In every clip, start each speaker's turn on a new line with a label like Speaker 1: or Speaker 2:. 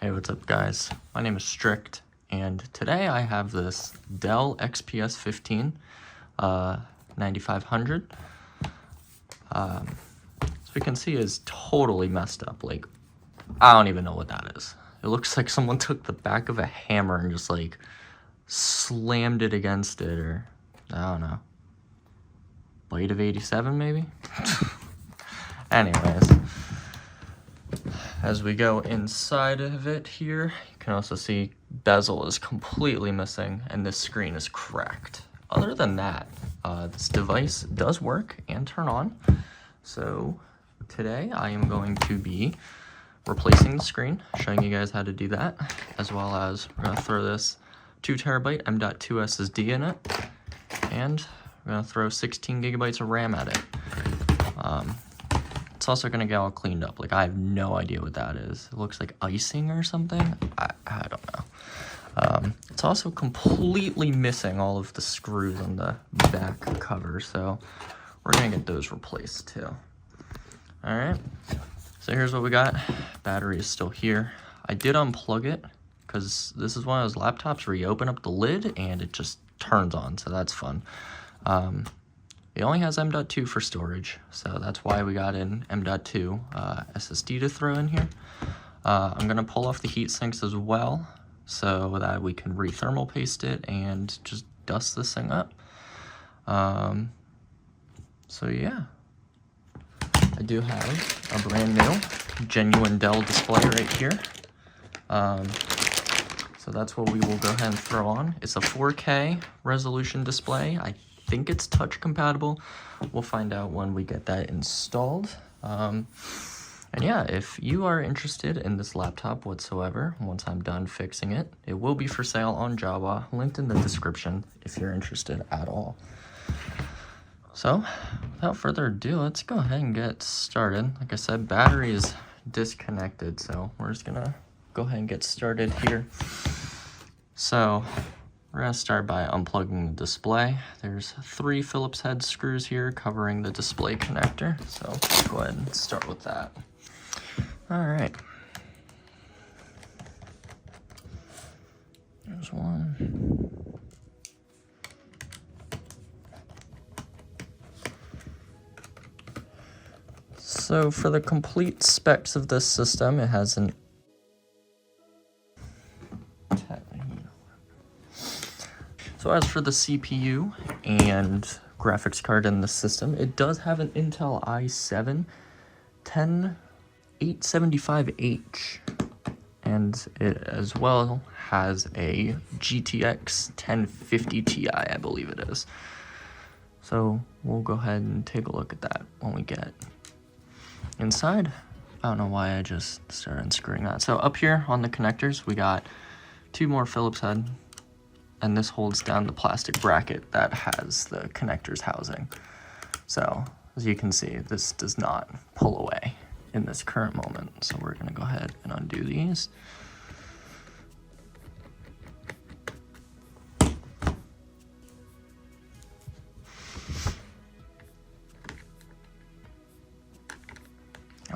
Speaker 1: Hey, what's up guys? My name is Strict, and today I have this Dell XPS 15 9500. So you can see is totally messed up. Like, I don't even know what that is. It looks like someone took the back of a hammer and just like slammed it against it, or I don't know. Blade of 87 maybe? Anyways. As we go inside of it here, you can also see bezel is completely missing and this screen is cracked. Other than that, this device does work and turn on. So today I am going to be replacing the screen, showing you guys how to do that, as well as we're going to throw this 2TB M.2 SSD in it, and we're going to throw 16 gigabytes of RAM at it. It's also going to get all cleaned up. Like, I have no idea what that is. It looks like icing or something. I don't know. It's also completely missing all of the screws on the back cover, so we're going to get those replaced too. Alright, so here's what we got. Battery is still here. I did unplug it because this is one of those laptops where you open up the lid and it just turns on, so that's fun. It only has M.2 for storage, so that's why we got an M.2 SSD to throw in here. I'm going to pull off the heat sinks as well, so that we can re-thermal paste it and just dust this thing up. So yeah, I do have a brand new, genuine Dell display right here. So that's what we will go ahead and throw on. It's a 4K resolution display. I think it's touch compatible. We'll find out when we get that installed. And yeah, if you are interested in this laptop whatsoever, once I'm done fixing it, it will be for sale on Java, linked in the description if you're interested at all. So without further ado, let's go ahead and get started. Like I said, battery is disconnected, so we're just gonna go ahead and get started here. So we're going to start by unplugging the display. There's 3 Phillips head screws here covering the display connector, so let's go ahead and start with that. Alright. There's one. So for the complete specs of this system, it has an So as for the CPU and graphics card in the system, it does have an Intel i7 10875H, and it as well has a GTX 1050 Ti, I believe it is. So we'll go ahead and take a look at that when we get inside. I don't know why I just started unscrewing that. So up here on the connectors, we got 2 more Phillips head, and this holds down the plastic bracket that has the connectors housing. So as you can see, this does not pull away in this current moment. So we're gonna go ahead and undo these. Come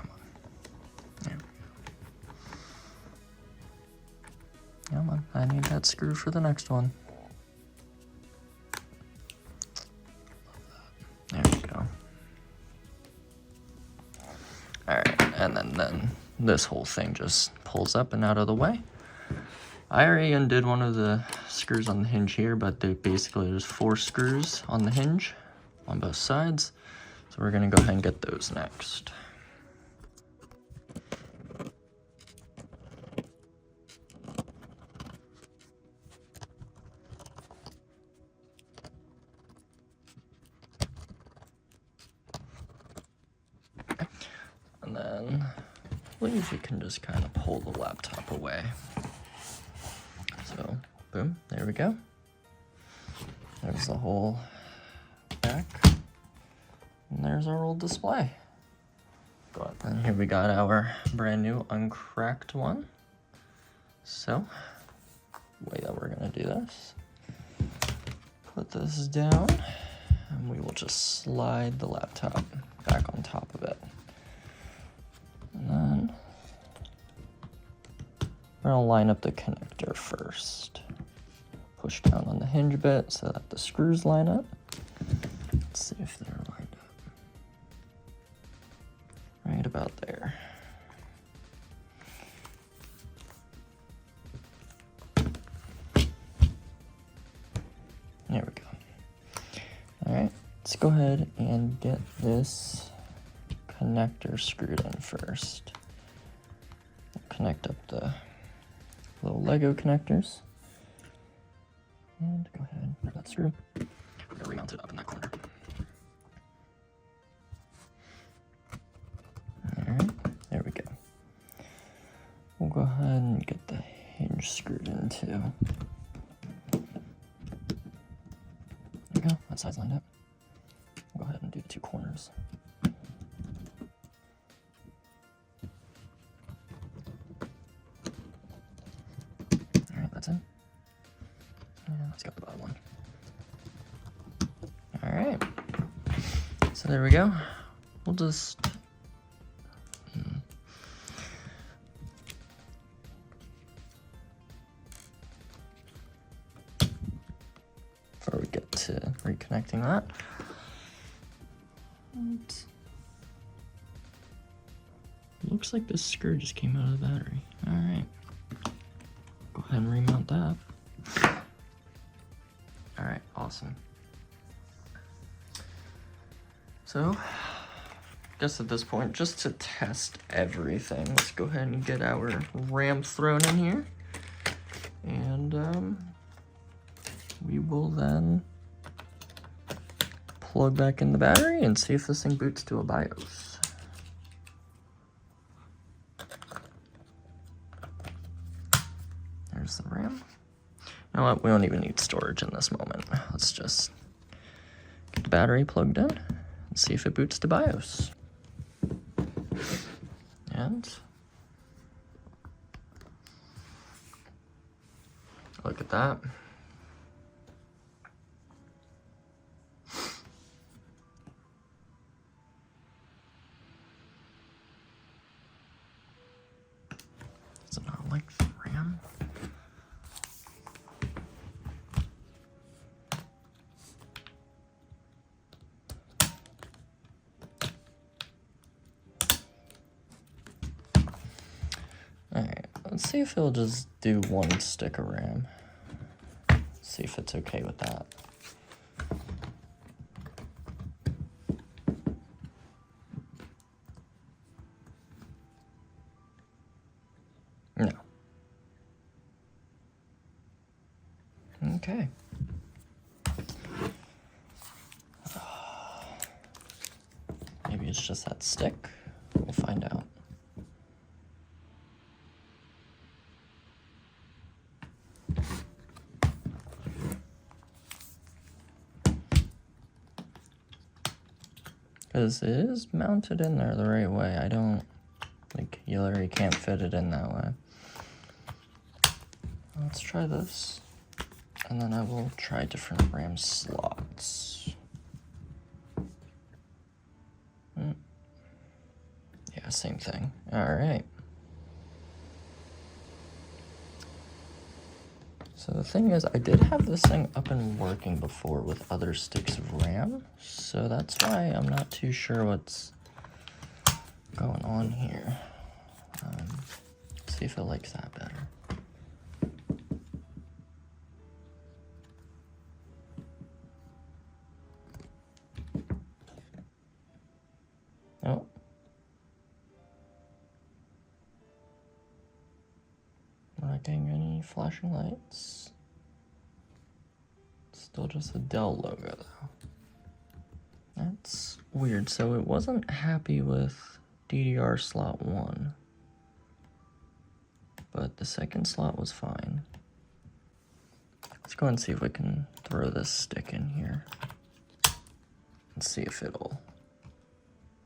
Speaker 1: on. There we go. Come on, I need that screw for the next one. There we go. Alright, and then this whole thing just pulls up and out of the way. I already undid one of the screws on the hinge here, but basically there's 4 screws on the hinge on both sides. So we're gonna go ahead and get those next. And then I believe you can just kind of pull the laptop away. So, boom, there we go. There's the whole back. And there's our old display. And here we got our brand new uncracked one. So, the way that we're gonna do this, put this down, and we will just slide the laptop back on top of it. And then we're gonna line up the connector first. Push down on the hinge bit so that the screws line up. Let's see if they're lined up. Right about there. There we go. All right, let's go ahead and get this connector screwed in first. We'll connect up the little Lego connectors. And go ahead and put that screw. We're gonna remount it up in that corner. All right, there we go. We'll go ahead and get the hinge screwed in too. There we go, that side's lined up. We'll go ahead and do the two corners. All right, that's it. Yeah, let's get the bottom one. All right, so there we go. We'll just before we get to reconnecting that. And looks like this screw just came out of the battery. All right, go ahead and remount that. All right, awesome. So, I guess at this point, just to test everything, let's go ahead and get our RAM thrown in here. And we will then plug back in the battery and see if this thing boots to a BIOS. There's the RAM. You know what, we don't even need storage in this moment. Let's just get the battery plugged in and see if it boots to BIOS. And look at that. Does it not like the RAM? Alright, let's see if it'll just do one stick of RAM. See if it's okay with that. No. Okay. Maybe it's just that stick. We'll find out. Because it is mounted in there the right way. I don't think you literally can't fit it in that way. Let's try this. And then I will try different RAM slots. Yeah, same thing. All right. So the thing is, I did have this thing up and working before with other sticks of RAM, so that's why I'm not too sure what's going on here. See if it likes that better. Oh. We're not getting any flashing lights. Still just a Dell logo though. That's weird. So it wasn't happy with DDR slot 1. But the second slot was fine. Let's go and see if we can throw this stick in here. And see if it'll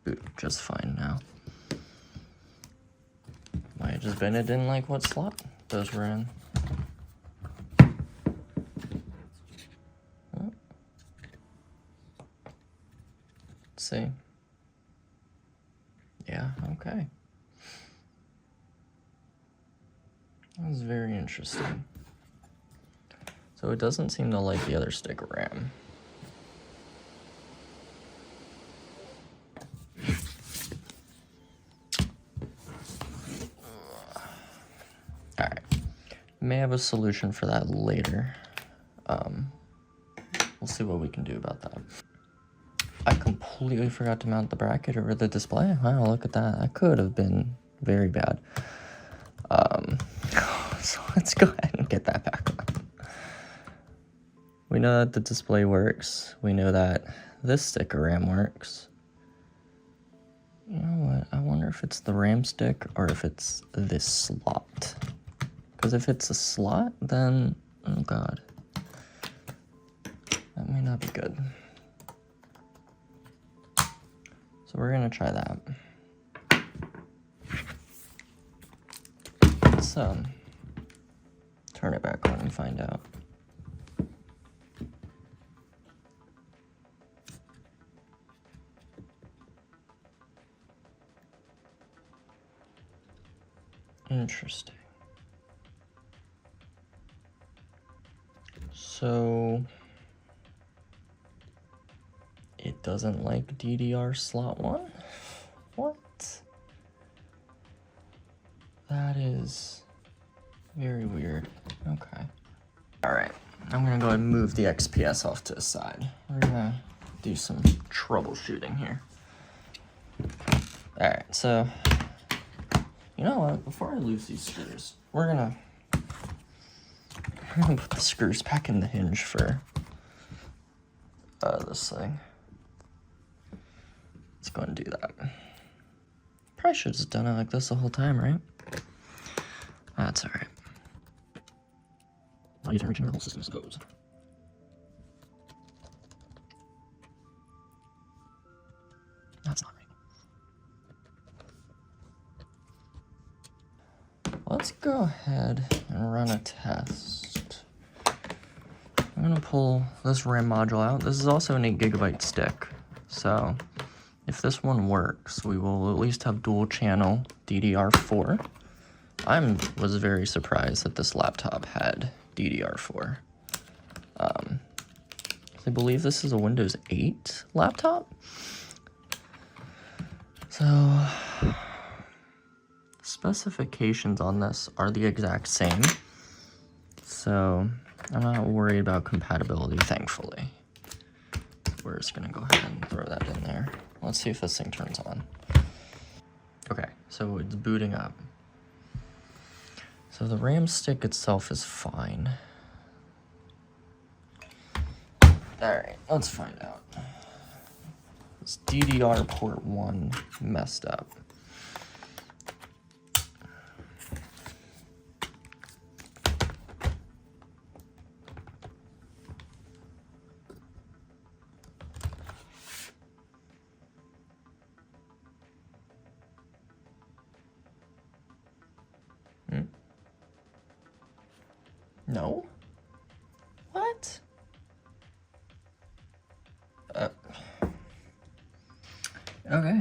Speaker 1: boot just fine now. Might have just been it didn't like what slot those were in. Oh. Let's see. Yeah, okay. That was very interesting. So it doesn't seem to like the other stick of RAM. Alright. May have a solution for that later. We'll see what we can do about that. I completely forgot to mount the bracket over the display. Wow, look at that. That could have been very bad. So let's go ahead and get that back on. We know that the display works. We know that this stick of RAM works. You know what? I wonder if it's the RAM stick or if it's this slot. Because if it's a slot, then, oh god. That may not be good. So we're gonna try that. Let's turn it back on and find out. Interesting. So it doesn't like DDR slot 1? What? That is very weird. Okay. Alright, I'm gonna go ahead and move the XPS off to the side. We're gonna do some troubleshooting here. Alright, so you know what? Before I lose these screws, we're gonna put the screws back in the hinge for this thing. Let's go and do that. Probably should have just done it like this the whole time, right? That's alright. Not even reaching the whole system, I suppose. That's not right. Let's go ahead and run a test. I'm gonna pull this RAM module out. This is also an 8GB stick, so if this one works, we will at least have dual channel DDR4. I was very surprised that this laptop had DDR4. I believe this is a Windows 8 laptop. So specifications on this are the exact same. So I'm not worried about compatibility, thankfully. We're just gonna go ahead and throw that in there. Let's see if this thing turns on. Okay, so it's booting up. So the RAM stick itself is fine. Alright, let's find out. This DDR port 1 messed up. No? What? Okay.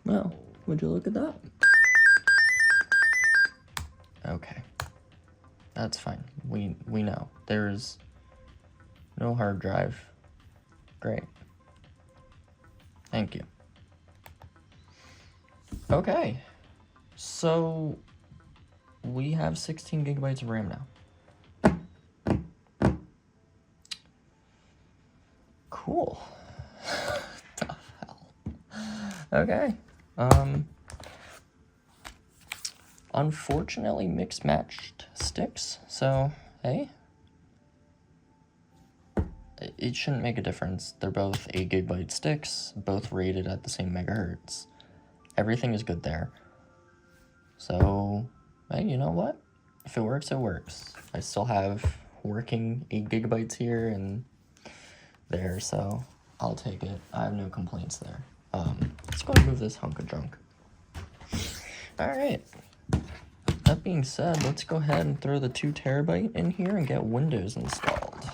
Speaker 1: Well, would you look at that? Okay. That's fine. We know. There's no hard drive. Great. Thank you. Okay. So we have 16 gigabytes of RAM now. Cool. The hell? Okay. Unfortunately, mixed matched sticks. So, hey. It shouldn't make a difference. They're both 8 gigabyte sticks, both rated at the same megahertz. Everything is good there. So, hey, you know what? If it works, it works. I still have working 8 gigabytes here and there, so I'll take it. I have no complaints there. Let's go and move this hunk of junk. Alright. That being said, let's go ahead and throw the 2 terabyte in here and get Windows installed.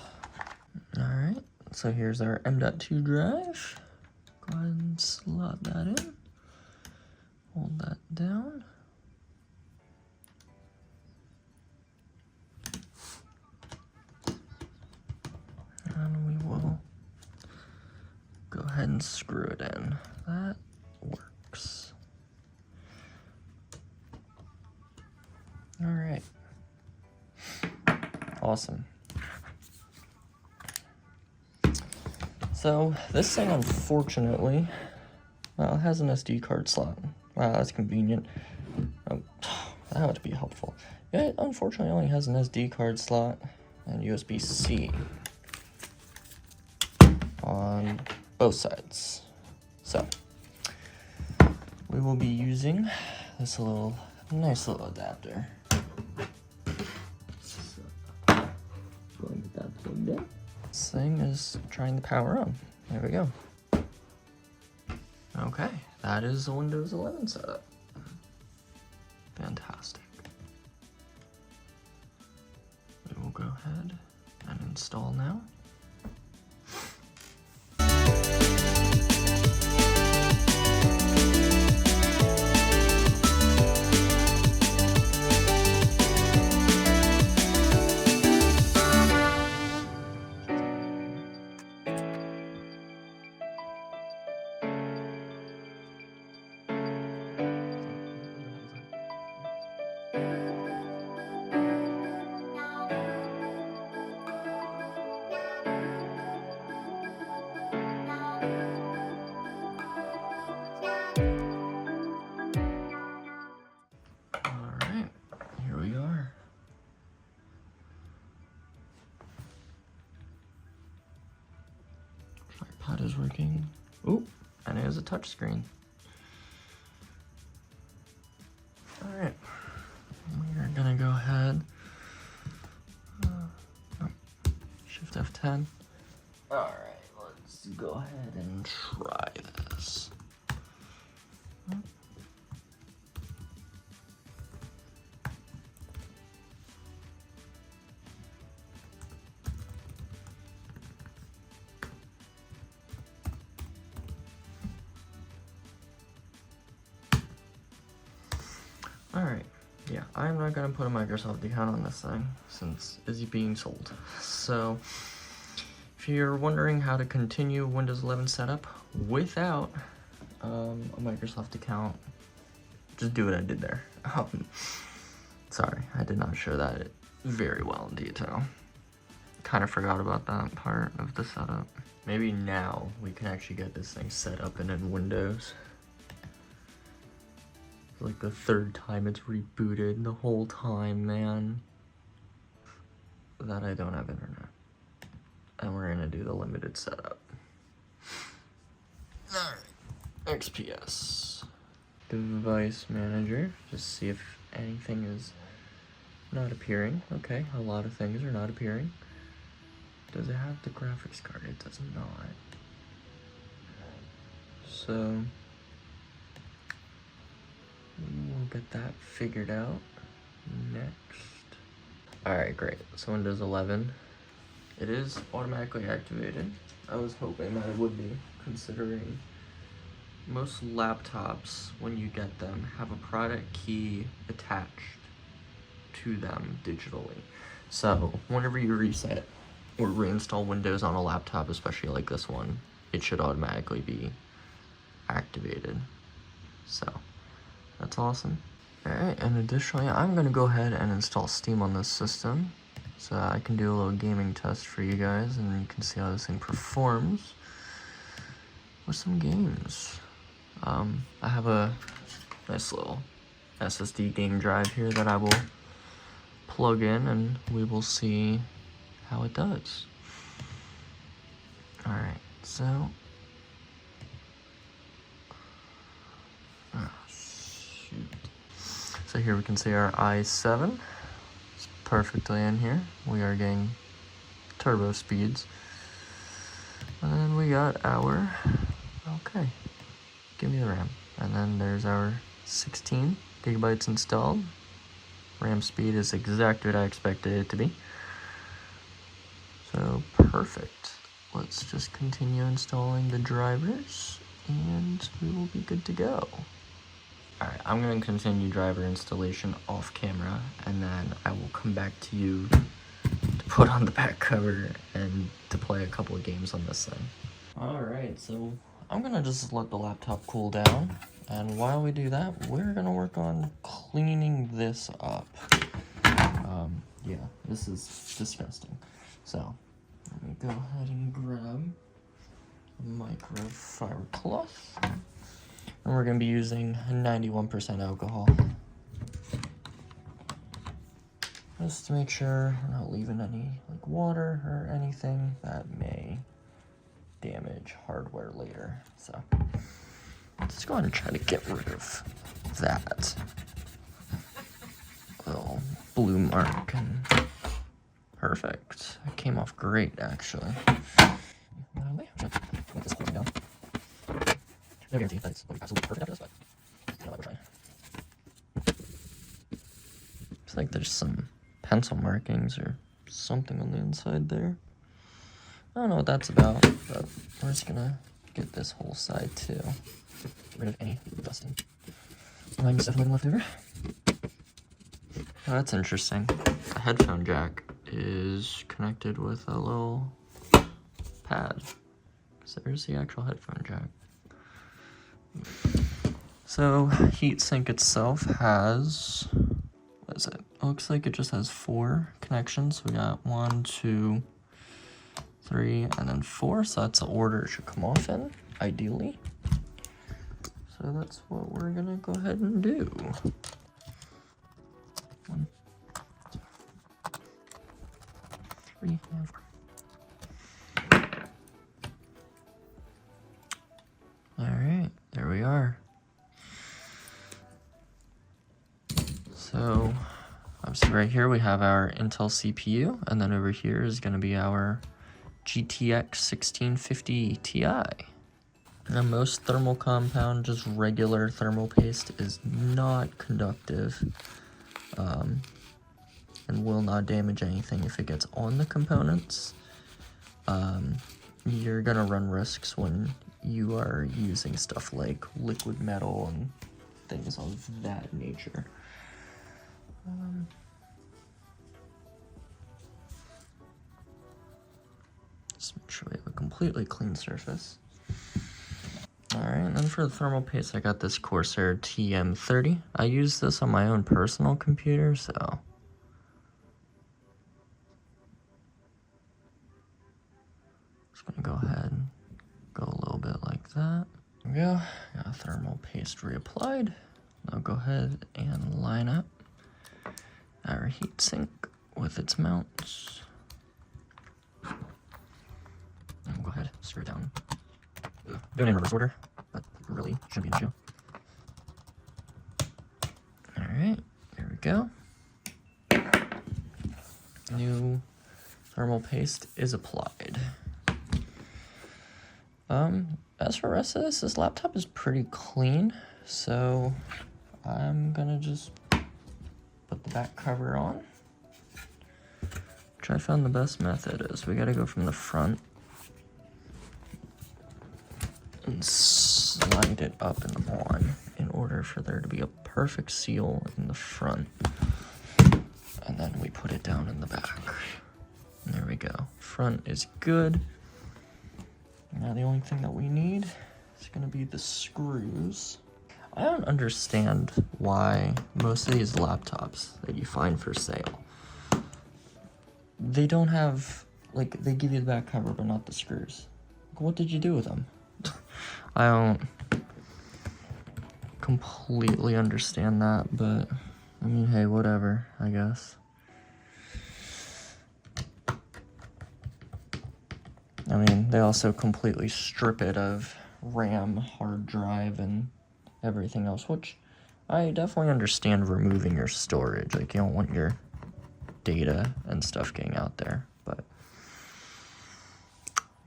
Speaker 1: Alright, so here's our M.2 drive. Go ahead and slot that in. Hold that down. and screw it in. That works. All right. Awesome. So this thing, unfortunately, well, it has an SD card slot. Wow, that's convenient. Oh, that would be helpful. Yeah, it unfortunately only has an SD card slot and USB-C on both sides. So we will be using this nice little adapter. So, go and get that plugged in. This thing is trying to power on. There we go. Okay, that is the Windows 11 setup. Fantastic. We will go ahead and install now. Tripod is working. Ooh, and it has a touch screen. All right, we are gonna go ahead. Shift F10. All right, let's go ahead and try this. Alright, yeah, I'm not gonna put a Microsoft account on this thing since it's being sold. So, if you're wondering how to continue Windows 11 setup without a Microsoft account, just do what I did there. Sorry, I did not show that very well in detail. Kind of forgot about that part of the setup. Maybe now we can actually get this thing set up and in Windows. Like the third time it's rebooted the whole time, man. That I don't have internet. And we're gonna do the limited setup. Alright, XPS. Device manager, just see if anything is not appearing. Okay, a lot of things are not appearing. Does it have the graphics card? It does not. So we'll get that figured out next. Alright, great. So Windows 11, it is automatically activated. I was hoping that it would be, considering most laptops, when you get them, have a product key attached to them digitally. So whenever you reset or reinstall Windows on a laptop, especially like this one, it should automatically be activated. So that's awesome. Alright, and additionally, I'm gonna go ahead and install Steam on this system so that I can do a little gaming test for you guys and you can see how this thing performs with some games. I have a nice little SSD game drive here that I will plug in and we will see how it does. Alright, so so here we can see our i7. It's perfectly in here. We are getting turbo speeds. And then we got our, okay, give me the RAM. And then there's our 16 gigabytes installed. RAM speed is exactly what I expected it to be. So perfect. Let's just continue installing the drivers and we will be good to go. Alright, I'm going to continue driver installation off camera and then I will come back to you to put on the back cover and to play a couple of games on this thing. Alright, so I'm gonna just let the laptop cool down, and while we do that, we're gonna work on cleaning this up. Yeah, this is disgusting. So, let me go ahead and grab a microfiber cloth, and we're gonna be using 91% alcohol. Just to make sure we're not leaving any like water or anything that may damage hardware later. So let's go ahead and try to get rid of that little blue mark. And perfect. It came off great, actually. Let this cool down. No guarantee that it's absolutely perfect after this, but you know what, we're trying. Looks like there's some pencil markings or something on the inside there. I don't know what that's about, but we're just gonna get this whole side too. Get rid of any dusting. Line stuff left over. Oh, that's interesting. The headphone jack is connected with a little pad. So there's the actual headphone jack. So heatsink itself has, what is it? It looks like it just has 4 connections. We got 1, 2, 3, and then 4. So that's the order it should come off in, ideally. So that's what we're gonna go ahead and do. 1, 2, 3, and 4. Alright, there we are. So, obviously right here we have our Intel CPU, and then over here is going to be our GTX 1650 Ti. Now most thermal compound, just regular thermal paste, is not conductive and will not damage anything if it gets on the components. You're going to run risks when you are using stuff like liquid metal and things of that nature. Just make sure we have a completely clean surface. Alright, and then for the thermal paste, I got this Corsair TM30. I use this on my own personal computer, so just gonna go ahead and go a little bit like that. There we go. Got thermal paste reapplied. Now go ahead and line up our heatsink with its mounts. And we'll go ahead, screw it down. Doing it in reverse order, but really shouldn't be an issue. Alright, there we go. New thermal paste is applied. As for the rest of this laptop is pretty clean, so I'm gonna just put the back cover on, which I found the best method is we gotta go from the front and slide it up and on in order for there to be a perfect seal in the front, and then we put it down in the back. And there we go. Front is good. Now the only thing that we need is gonna be the screws. I don't understand why most of these laptops that you find for sale, they don't have, like, they give you the back cover but not the screws. Like, what did you do with them? I don't completely understand that, but I mean, hey, whatever, I guess. I mean, they also completely strip it of RAM, hard drive, and everything else, which I definitely understand removing your storage. Like, you don't want your data and stuff getting out there, but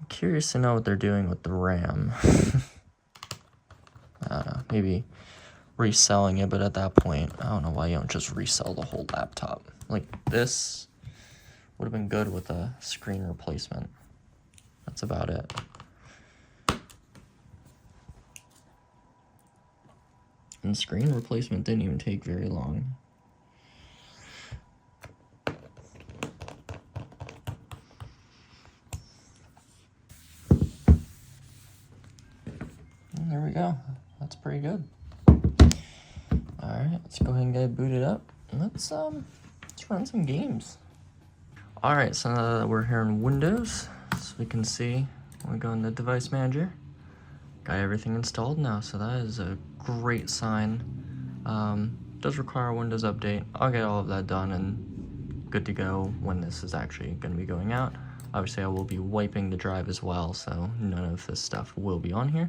Speaker 1: I'm curious to know what they're doing with the RAM. I don't know, maybe reselling it, but at that point, I don't know why you don't just resell the whole laptop. Like, this would have been good with a screen replacement. That's about it. And screen replacement didn't even take very long. we go. That's pretty good. Alright, let's go ahead and get it booted up. Let's run some games. Alright, so now that we're here in Windows, so we can see when we go in the device manager. Got everything installed now, so that is a great sign. Does require a Windows update. I'll get all of that done and good to go when this is actually going to be going out. Obviously, I will be wiping the drive as well, so none of this stuff will be on here.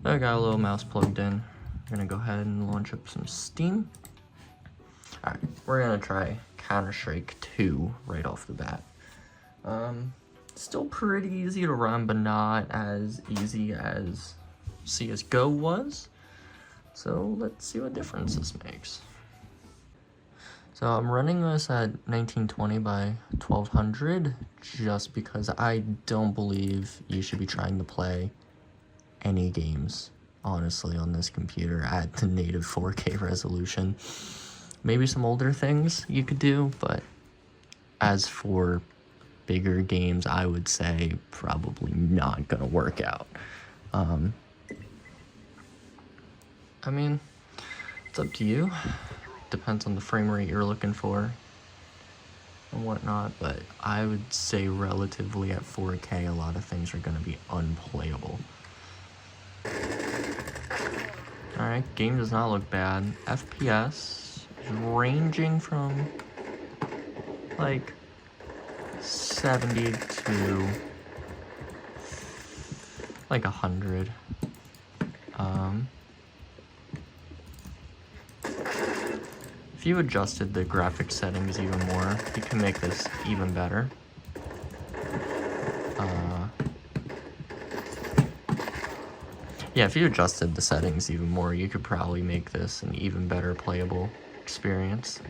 Speaker 1: But I got a little mouse plugged in. I'm going to go ahead and launch up some Steam. Alright, we're going to try Counter-Strike 2 right off the bat. Still pretty easy to run, but not as easy as CSGO was. So let's see what difference this makes. So I'm running this at 1920 by 1200 just because I don't believe you should be trying to play any games, honestly, on this computer at the native 4K resolution. Maybe some older things you could do, but as for bigger games, I would say probably not gonna work out. I mean, it's up to you. Depends on the frame rate you're looking for and whatnot, but I would say relatively at 4K, a lot of things are gonna be unplayable. Alright, game does not look bad. FPS is ranging from like 70 to like 100. If you adjusted the graphics settings even more, you can make this even better. Yeah, if you adjusted the settings even more, you could probably make this an even better playable experience.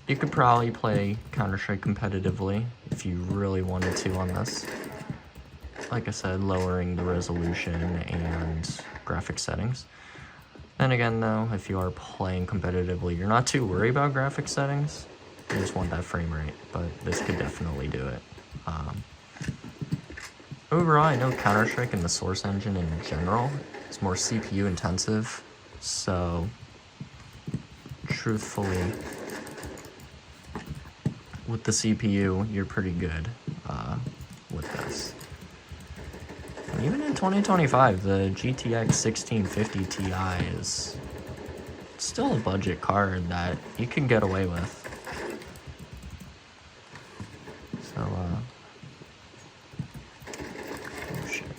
Speaker 1: You could probably play Counter-Strike competitively if you really wanted to on this. Like I said, lowering the resolution and graphics settings. Then again though, if you are playing competitively, you're not too worried about graphics settings. You just want that frame rate, but this could definitely do it. Overall, I know Counter-Strike and the Source engine in general is more CPU intensive, so truthfully, with the CPU, you're pretty good with this. And even in 2025, the GTX 1650 Ti is still a budget card that you can get away with. So, oh shit.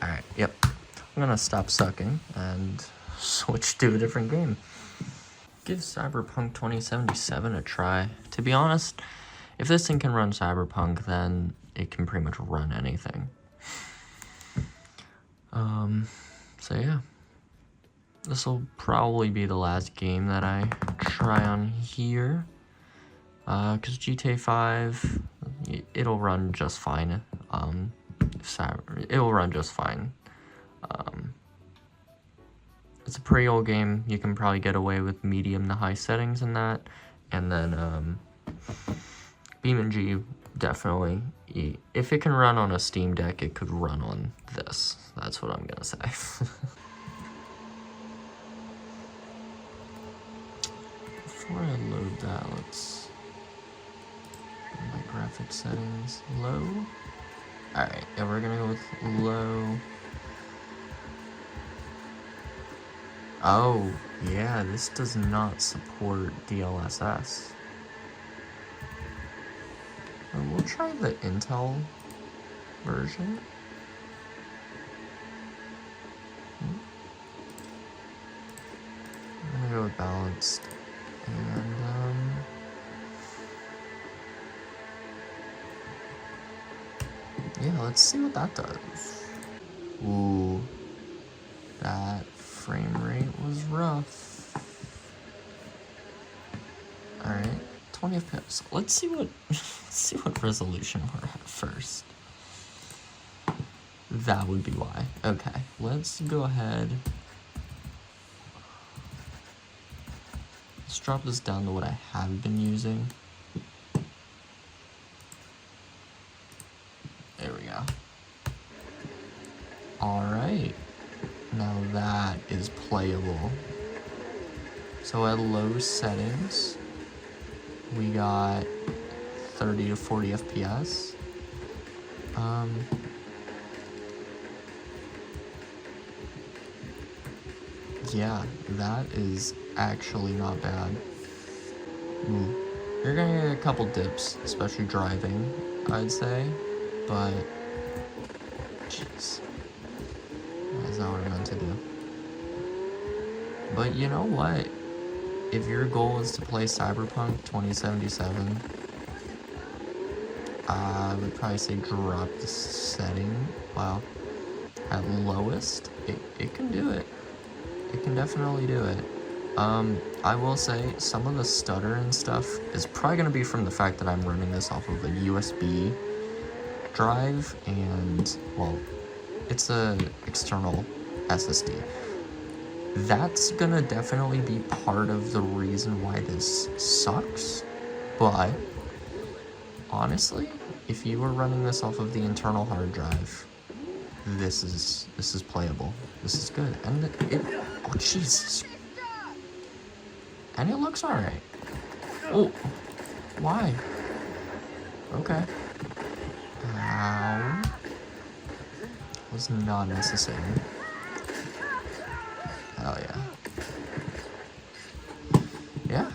Speaker 1: Alright, yep. I'm gonna stop sucking and switch to a different game. Give Cyberpunk 2077 a try. To be honest, if this thing can run Cyberpunk, then it can pretty much run anything. So yeah. This will probably be the last game that I try on here. Because GTA 5, it'll run just fine. It'll run just fine. It's a pretty old game. You can probably get away with medium to high settings in that. And then, BeamNG, definitely. If it can run on a Steam Deck, it could run on this. That's what I'm gonna say. Before I load that, let's get my graphics settings low. Alright, yeah, we're gonna go with low. Oh, yeah, this does not support DLSS. We'll try the Intel version. I'm gonna go with balanced. And, yeah, let's see what that does. Ooh, that frame rate was rough. Alright, 20 FPS. Let's see what resolution we're at first. That would be why. Okay, let's go ahead. Let's drop this down to what I have been using. Alright, now that is playable. So at low settings, we got 30 to 40 FPS. Yeah, that is actually not bad. You're gonna get a couple dips, especially driving, I'd say, but jeez, that's not what I meant to do. But you know what? If your goal is to play Cyberpunk 2077, I would probably say drop the setting. Well, at lowest, it can do it. It can definitely do it. I will say some of the stutter and stuff is probably going to be from the fact that I'm running this off of a USB drive, and, well, it's a external SSD. That's going to definitely be part of the reason why this sucks, but honestly, if you were running this off of the internal hard drive, this is playable. This is good. And oh Jesus. And it looks alright. Oh, why? Okay. Ow. Was not necessary. Hell yeah. Yeah.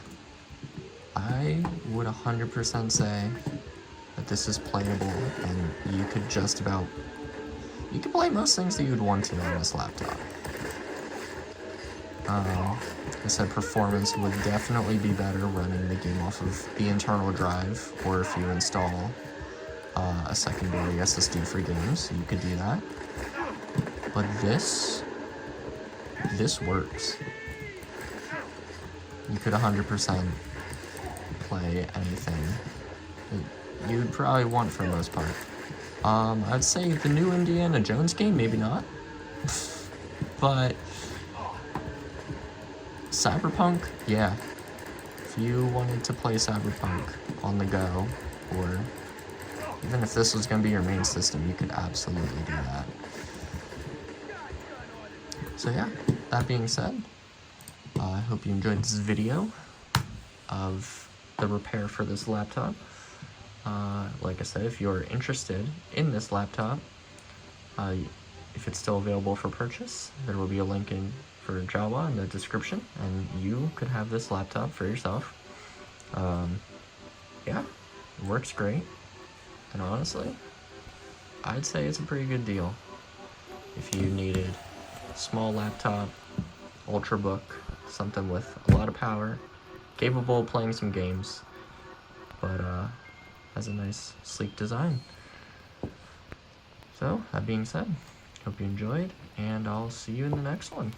Speaker 1: I would 100% say that this is playable, and you could just about... You can play most things that you'd want to on this laptop. Like I said, performance would definitely be better running the game off of the internal drive, or if you install a secondary SSD for games, you could do that. But this works. You could 100% play anything that you'd probably want for the most part. I'd say the new Indiana Jones game, maybe not. But Cyberpunk, yeah. If you wanted to play Cyberpunk on the go, or even if this was going to be your main system, you could absolutely do that. So yeah, that being said, I hope you enjoyed this video of the repair for this laptop. Like I said, if you're interested in this laptop, if it's still available for purchase, there will be a link for Java in the description, and you could have this laptop for yourself. Yeah, it works great, and honestly, I'd say it's a pretty good deal. If you needed a small laptop, ultrabook, something with a lot of power, capable of playing some games, but has a nice sleek design. So, that being said, hope you enjoyed, and I'll see you in the next one.